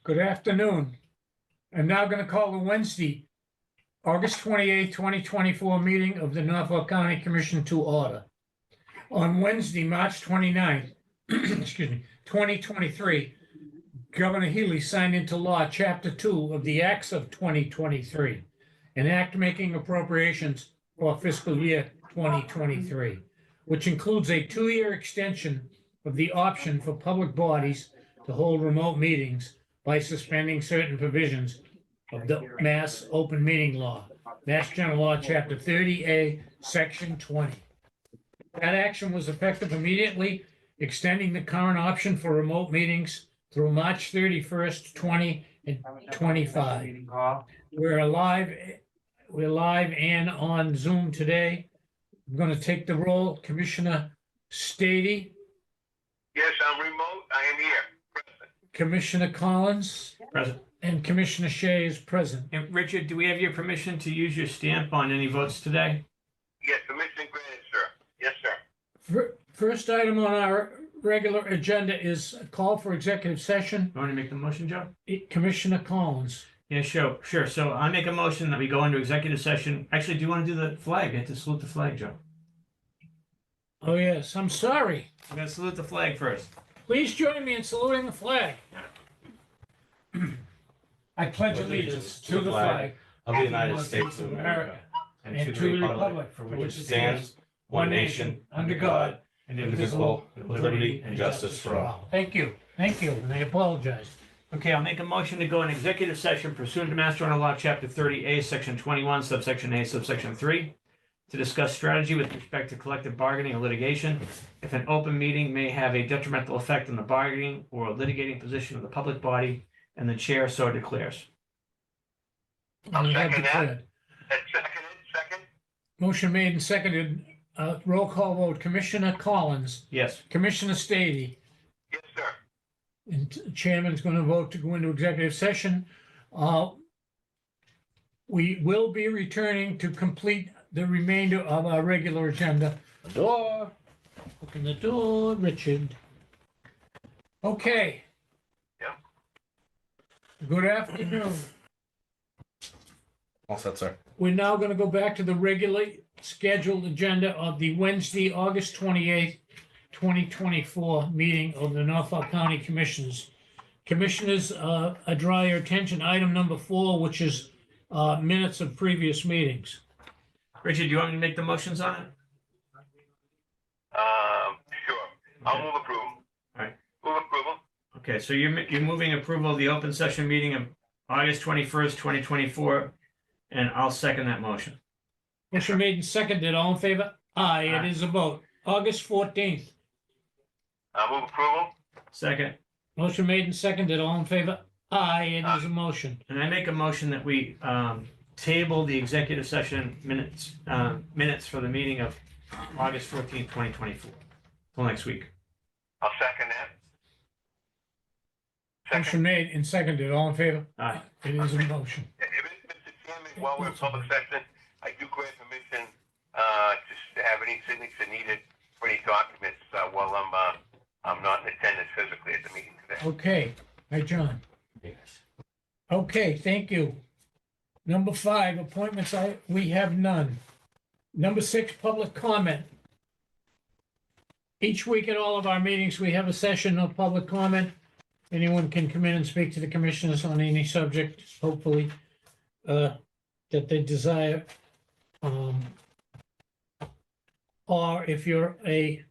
Good afternoon. I'm now going to call the Wednesday, August 28th, 2024 meeting of the Norfolk County Commission to order. On Wednesday, March 29th, 2023, Governor Healy signed into law Chapter 2 of the Acts of 2023, an act making appropriations for fiscal year 2023, which includes a 2-year extension of the option for public bodies to hold remote meetings by suspending certain provisions of the Mass Open Meeting Law, Mass General Law, Chapter 30A, Section 20. That action was effective immediately, extending the current option for remote meetings through March 31st, 2025. We're live and on Zoom today. I'm going to take the roll. Commissioner Stady. Yes, I'm remote. I am here. Commissioner Collins. Present. And Commissioner Shea is present. And Richard, do we have your permission to use your stamp on any votes today? Yes, permission granted, sir. Yes, sir. First item on our regular agenda is a call for executive session. You want to make the motion, Joe? Commissioner Collins. Yeah, sure. So I make a motion that we go into executive session. Actually, do you want to do the flag? I have to salute the flag, Joe. Oh, yes, I'm sorry. I'm going to salute the flag first. Please join me in saluting the flag. I pledge allegiance to the flag of the United States of America and to the republic for which it stands, one nation, under God, indivisible, with liberty and justice for all. Thank you, and I apologize. Okay, I'll make a motion to go in executive session pursuant to Mass General Law, Chapter 30A, Section 21, Subsection A, Subsection 3, to discuss strategy with respect to collective bargaining or litigation. If an open meeting may have a detrimental effect on the bargaining or litigating position of the public body, and the chair so declares. I'll We have second that. declared. That's second. Motion made and seconded. Roll call vote. Commissioner Collins, Yes. Commissioner Stady, Yes, sir. and Chairman's going to vote to go into executive session. We will be returning to complete the remainder of our regular agenda. Door. Open the door, Richard. Okay. Yeah. Good afternoon. All set, sir. We're now going to go back to the regularly scheduled agenda of the Wednesday, August 28th, 2024 meeting of the Norfolk County Commissioners. Commissioners, I draw your attention, item number 4, which is minutes of previous meetings. Richard, do you want me to make the motions on it? Sure. I'll move approval. All right. Move approval. Okay, so you're moving approval of the open session meeting of August 21st, 2024, and I'll second that motion. Motion made and seconded. All in favor? Aye, it Aye. is a vote. August 14th. I'll move approval. Second, Motion made and seconded. All in favor? Aye, it is a motion. and I make a motion that we table the executive session minutes for the meeting of August 14th, 2024, till next week. I'll second that. Motion Second. made and seconded. All in favor? Aye. It is a motion. Mr. Chairman, while we're in public session, I do grant permission to have any signature needed for any documents while I'm not in attendance physically at the meeting today. Okay. Hi, John. Okay, thank you. Number 5, appointments, we have none. Number 6, public comment. Each week at all of our meetings, we have a session of public comment. Anyone can come in and speak to the commissioners on any subject, hopefully, that they desire. Or if you're a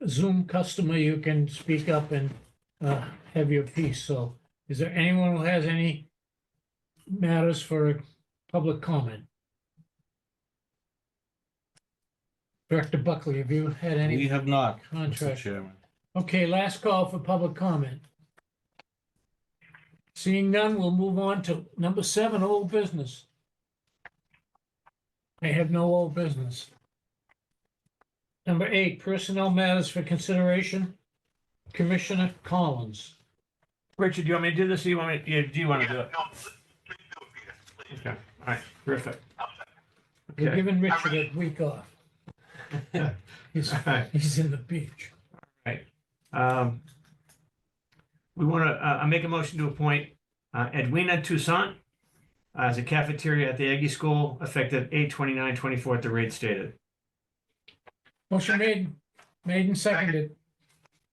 Zoom customer, you can speak up and have your piece. So is there anyone who has any matters for public comment? Director Buckley, have you had We any have not, Mr. contract? Chairman. Okay, last call for public comment. Seeing none, we'll move on to number 7, old business. I have no old business. Number 8, personnel matters for consideration. Commissioner Collins. Richard, do you want me to do this, or do you want to do it? No, please do it, Peter. Please. Okay, all right, terrific. I'll second. We're Okay. giving Richard a week off. He's, All right. he's in the beach. We want to, I make a motion to appoint Edwina Toussaint as a cafeteria at the Aggie School, effective 8/29/24 at the rate stated. Motion made and seconded.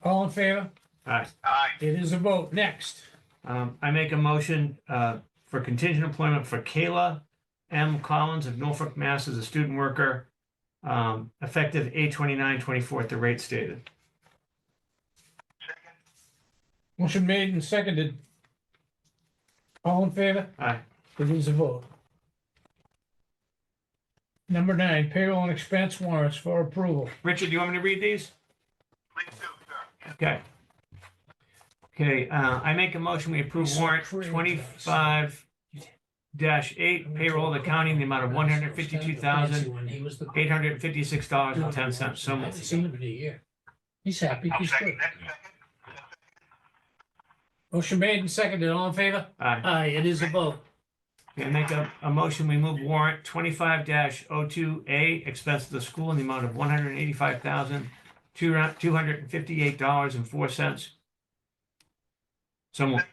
All in favor? Aye. Aye. It is a vote. Next. I make a motion for contingent employment for Kayla M. Collins of Norfolk, Mass. As a student worker, effective 8/29/24 at the rate stated. Second. Motion made and seconded. All in favor? Aye. It is a vote. Number 9, payroll and expense warrants for approval. Richard, do you want me to read these? Please do, sir. Okay. Okay, I make a motion, we approve warrant 25-8 payroll of the county in the amount of $152,856.10. So I haven't moved. seen him in a year. He's happy. I'll He's good. second that. Second. Motion made and seconded. All in favor? Aye. Aye, it is a vote. Okay, I make a motion, we move warrant 25-02A expense of the school in the amount of $185,258.04. So moved.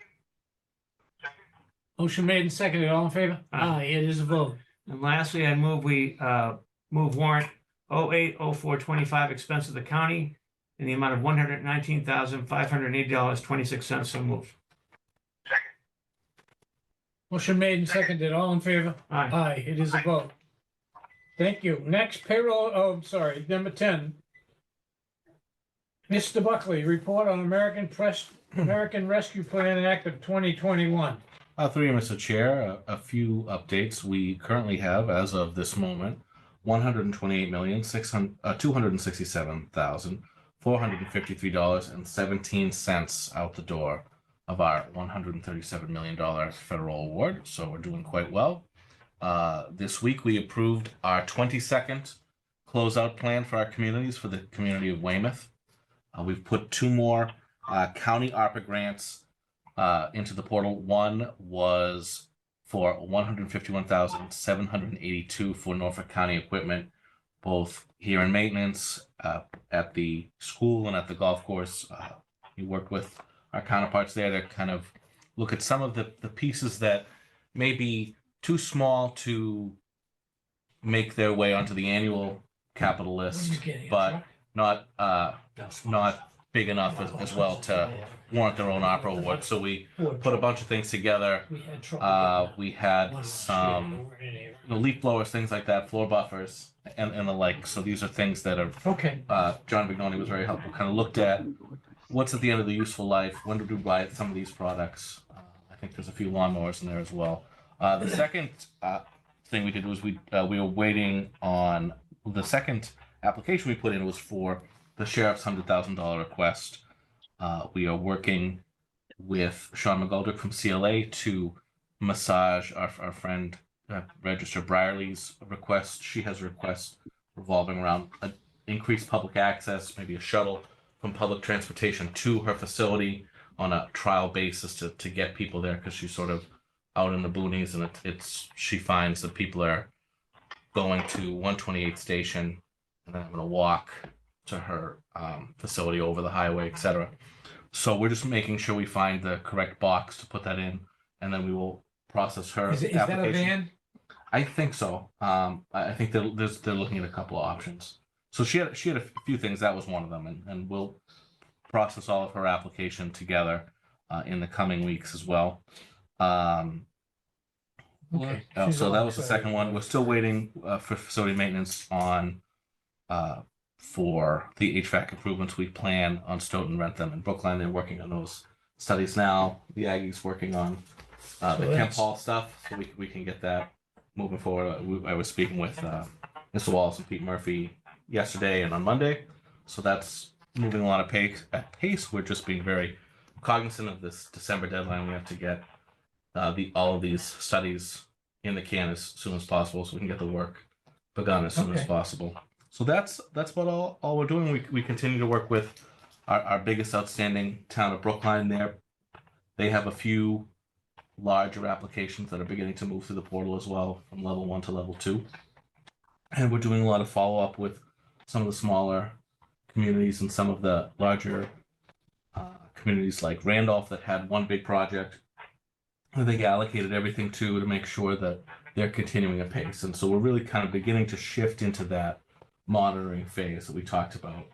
Motion made and seconded. All in favor? Aye. Aye, it is a vote. And lastly, I move we move warrant 080425 expense of the county in the amount of $119,580.26. So moved. Second. Motion made and seconded. All in favor? Aye. Aye, it is a vote. Thank you. Next payroll, number 10. Mr. Buckley, report on American Rescue Plan Act of 2021. Through you, Mr. Chair, a few updates. We currently have, as of this moment, $128,453.17 out the door of our $137 million federal award. So we're doing quite well. This week, we approved our 22nd closeout plan for our communities for the community of Weymouth. We've put 2 more county ARPA grants into the portal. One was for $151,782 for Norfolk County equipment, both here in maintenance, at the school and at the golf course. We worked with our counterparts there to kind of look at some of the pieces that may be too small to make their way onto the annual capital list, but not big enough as well to warrant their own opera award. So we put a bunch of things together. We had some leaf blowers, things like that, floor buffers, and the like. So these are things that are, Okay. John Vignoni was very helpful, kind of looked at what's at the end of the useful life, when did we buy some of these products. I think there's a few lawnmowers in there as well. The second thing we did was we were waiting on the second application we put in was for the sheriff's $100,000 request. We are working with Sean McGoldrick from CLA to massage our friend Register Brierly's request. She has a request revolving around increased public access, maybe a shuttle from public transportation to her facility on a trial basis to get people there, because she's sort of out in the boonies, and she finds that people are going to 128 station and then having to walk to her facility over the highway, etc. So we're just making sure we find the correct box to put that in, and then we will process her Is that a application. van? I think so. I think they're looking at a couple of options. So she had a few things. That was one of them, and we'll process all of her application together in the coming weeks as well. Okay. So that was the second one. We're still waiting for facility maintenance on for the HVAC improvements we plan on Stoughton, Rentham, and Brookline. They're working on those studies now. The Aggie's working on the Kemp that's- Hall stuff, so we can get that moving forward. I was speaking with Mr. Wallace and Pete Murphy yesterday and on Monday, so that's moving along at pace. We're just being very cognizant of this December deadline. We have to get all of these studies in the can as soon as possible, so we can get the work begun as soon as Okay. possible. So that's about all we're doing. We continue to work with our biggest outstanding town of Brookline. They have a few larger applications that are beginning to move through the portal as well, from level 1 to level 2. And we're doing a lot of follow-up with some of the smaller communities and some of the larger communities like Randolph that had one big project that they allocated everything to make sure that they're continuing at pace. And so we're really kind of beginning to shift into that monitoring phase that we talked about,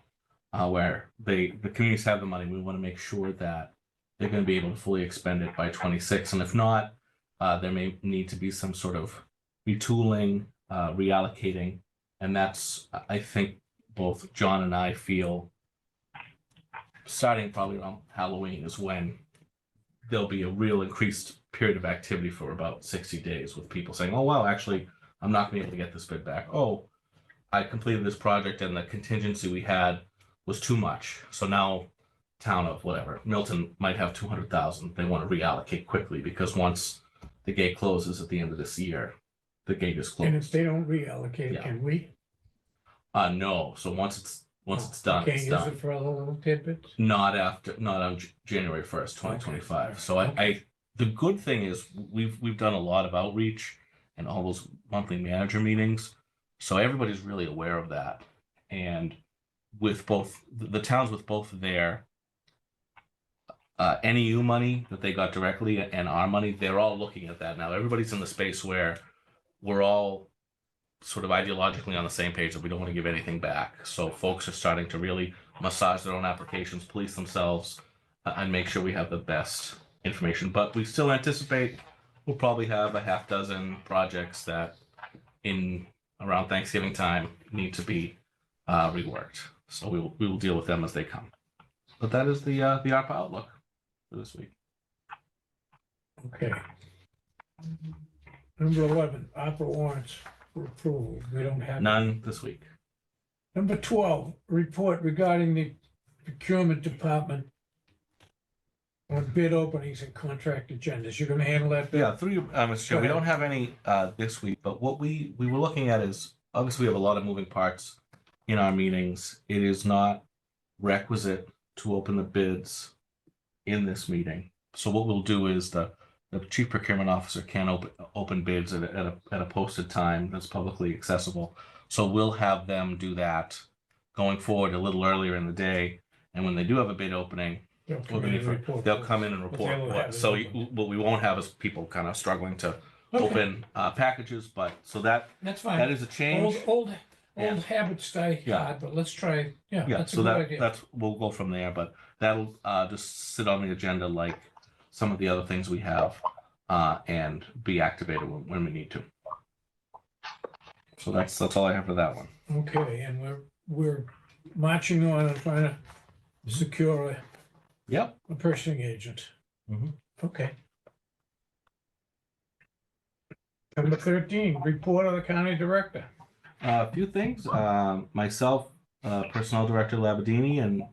where the communities have the money. We want to make sure that they're going to be able to fully expend it by 26. And if not, there may need to be some sort of retooling, reallocating. And that's, I think, both John and I feel starting probably around Halloween is when there'll be a real increased period of activity for about 60 days with people saying, oh, wow, actually, I'm not going to be able to get this bid back. Oh, I completed this project and the contingency we had was too much. So now town of whatever, Milton might have 200,000. They want to reallocate quickly because once the gate closes at the end of this year, the gate is And if closed. they don't reallocate, Yeah. can we? No. So once it's done, Can't it's use done. it for other little tidbits? Not on January 1st, 2025. So I the good thing is we've done a lot of outreach and all those monthly manager meetings. So everybody's really aware of that. And with both the towns with both their NEU money that they got directly and our money, they're all looking at that now. Everybody's in the space where we're all sort of ideologically on the same page that we don't want to give anything back. So folks are starting to really massage their own applications, police themselves, and make sure we have the best information. But we still anticipate we'll probably have a half dozen projects that in around Thanksgiving time need to be reworked. So we will deal with them as they come. But that is the ARPA outlook for this week. Okay. Number 11, opera warrants for approval. We don't have. None this week. Number 12, report regarding the procurement department on bid openings and contract agendas. You're gonna handle that bid? Yeah, through you, Mr. Chair, we don't have any this week, but what we were looking at is obviously we have a lot of moving parts in our meetings. It is not requisite to open the bids in this meeting. So what we'll do is the chief procurement officer can open bids at a posted time that's publicly accessible. So we'll have them do that going forward a little earlier in the day. And when they do have a bid opening, They'll come in and report they'll to us. come in and But report. they'll have it So open. what we won't have is people kind of struggling to Okay, open packages, but so that that's that fine. is a change. Old Yeah. habits die Yeah. hard, but let's try, yeah, Yeah, that's a so good idea. that's we'll go from there, but that'll just sit on the agenda like some of the other things we have and be activated when we need to. So that's all I have for that one. Okay, and we're marching on and trying to secure Yep. a purchasing agent. Mhm. Okay. Number 13, report of the county director. A few things. Myself, Personnel Director Labadini, and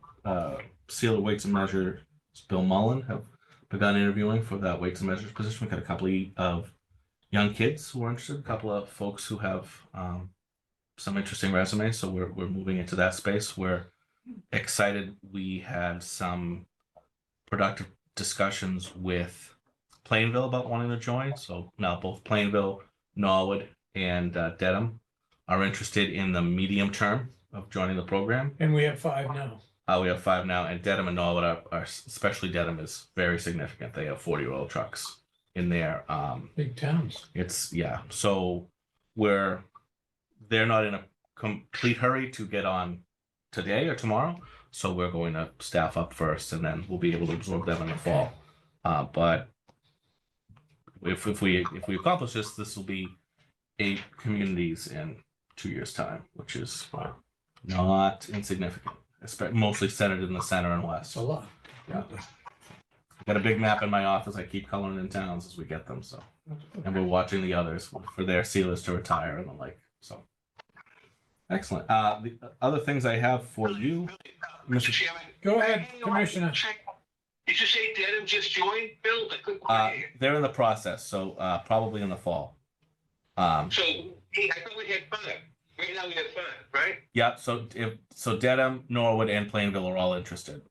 Sealer Weights and Measures Bill Mullen have begun interviewing for that Weights and Measures position. We've got a couple of young kids who are interested, a couple of folks who have some interesting resumes. So we're moving into that space. We're excited. We had some productive discussions with Plainville about wanting to join. So now both Plainville, Norwood, and Dedham are interested in the medium term of joining the program. And we have 5 now. We have 5 now, and Dedham and Norwood are especially Dedham is very significant. They have 40-year-old trucks in there. Big towns. So they're not in a complete hurry to get on today or tomorrow. So we're going to staff up first, and then we'll be able to absorb them in the fall. But if we accomplish this will be 8 communities in 2 years' time, which is not insignificant, mostly centered in the center and west. That's a lot. Yeah. I've got a big map in my office. I keep coloring in towns as we get them. So, and we're watching the others for their sealers to retire and the like. So, excellent. The other things I have for you, Mr. Chairman. Go ahead, Hey, Commissioner. Did you say Dedham just joined, Bill? I couldn't quite hear. they're in the process. So probably in the fall. So, hey, I thought we had 5. Right now we have 5, right? Yeah. So Dedham, Norwood, and Plainville are all interested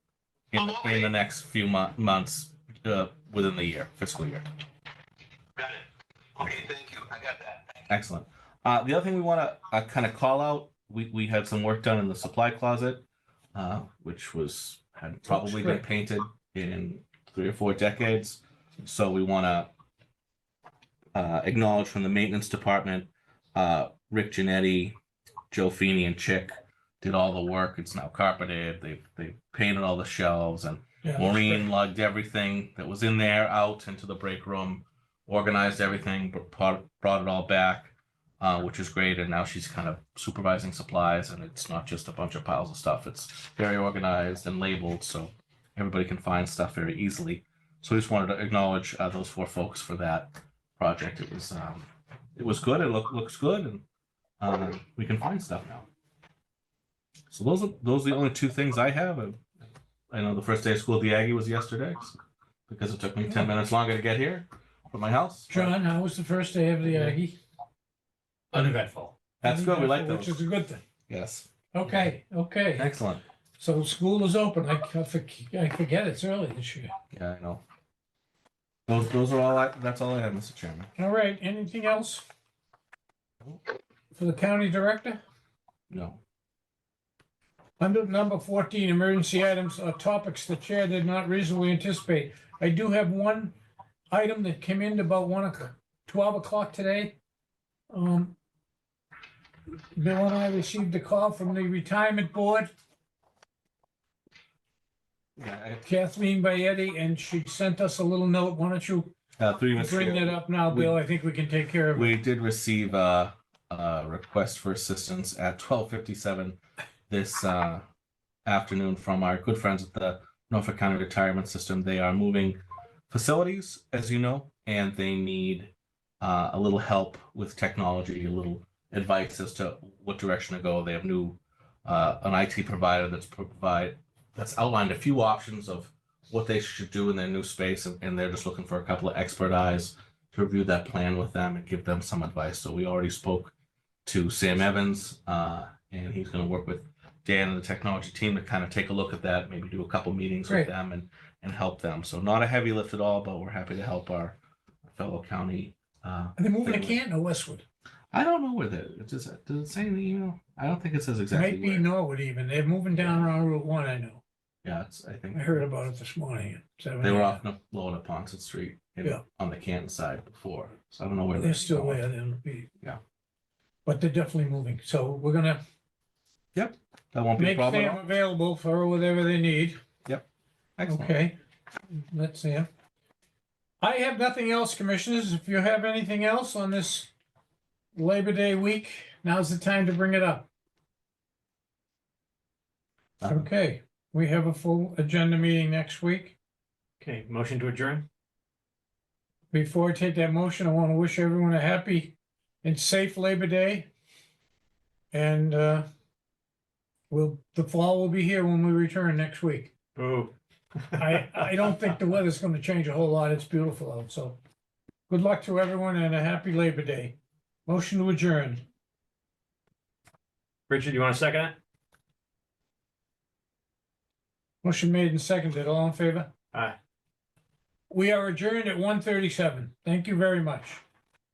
in the next few months within the fiscal year. Got it. Okay, thank you. I got that. Excellent. The other thing we want to kind of call out, we had some work done in the supply closet, which had probably been painted in 3 or 4 decades. So we want to acknowledge from the maintenance department, Rick Janetti, Joe Feeney, and Chick did all the work. It's now carpeted. They painted all the shelves, and Yeah, that's Maureen great. lugged everything that was in there out into the break room, organized everything, brought it all back, which is great. And now she's kind of supervising supplies, and it's not just a bunch of piles of stuff. It's very organized and labeled, so everybody can find stuff very easily. So we just wanted to acknowledge those four folks for that project. It was good. It looks good, and we can find stuff now. So those are the only two things I have. I know the first day of school at the Aggie was yesterday because it took me 10 minutes longer to get here from my house. John, how was the first day of the Aggie? Uneventful. That's good. We like Which those. is a good thing. Yes. Okay. Excellent. So school is open. I forget it's early this year. Yeah, I know. Those are all. That's all I have, Mr. Chairman. All right. Anything else for the county director? No. Under number 14, emergency items or topics the chair did not reasonably anticipate. I do have one item that came in about 12 o'clock today. Bill and I received a call from the retirement board, Yeah. Kathleen Bayetti, and she sent us a little note. Why don't you Through Mr. bring that up now, Bill? I think we can take care of it. We did receive a request for assistance at 12:57 this afternoon from our good friends at the Norfolk County Retirement System. They are moving facilities, as you know, and they need a little help with technology, a little advice as to what direction to go. They have an IT provider that's outlined a few options of what they should do in their new space, and they're just looking for a couple of expert eyes to review that plan with them and give them some advice. So we already spoke to Sam Evans, and he's going to work with Dan and the technology team to kind of take a look at that, maybe do a couple meetings Great. with them and help them. So not a heavy lift at all, but we're happy to help our fellow county. Are they moving to Canton or Westwood? I don't know where does it say in the email? I don't think it says exactly Might be where. Norwood even. They're moving down around Route 1, I know. Yeah, I think I heard about it this morning. they were off blowing up Ponset Street Yeah. on the Canton side before. So I don't know where They're still going. there, they'll be. Yeah. But they're definitely moving, so we're gonna That won't be a make problem. them available for whatever they need. Excellent. Okay, let's see. I have nothing else, commissioners. If you have anything else on this Labor Day week, now's the time to bring it up. Okay, we have a full agenda meeting next week. Okay, motion to adjourn? Before I take that motion, I want to wish everyone a happy and safe Labor Day. And the fall will be here when we return next week. Boo. I don't think the weather's going to change a whole lot. It's beautiful out, so good luck to everyone and a happy Labor Day. Motion to adjourn. Richard, you want to second it? Motion made and seconded. All in favor? Aye. We are adjourned at 1:37. Thank you very much.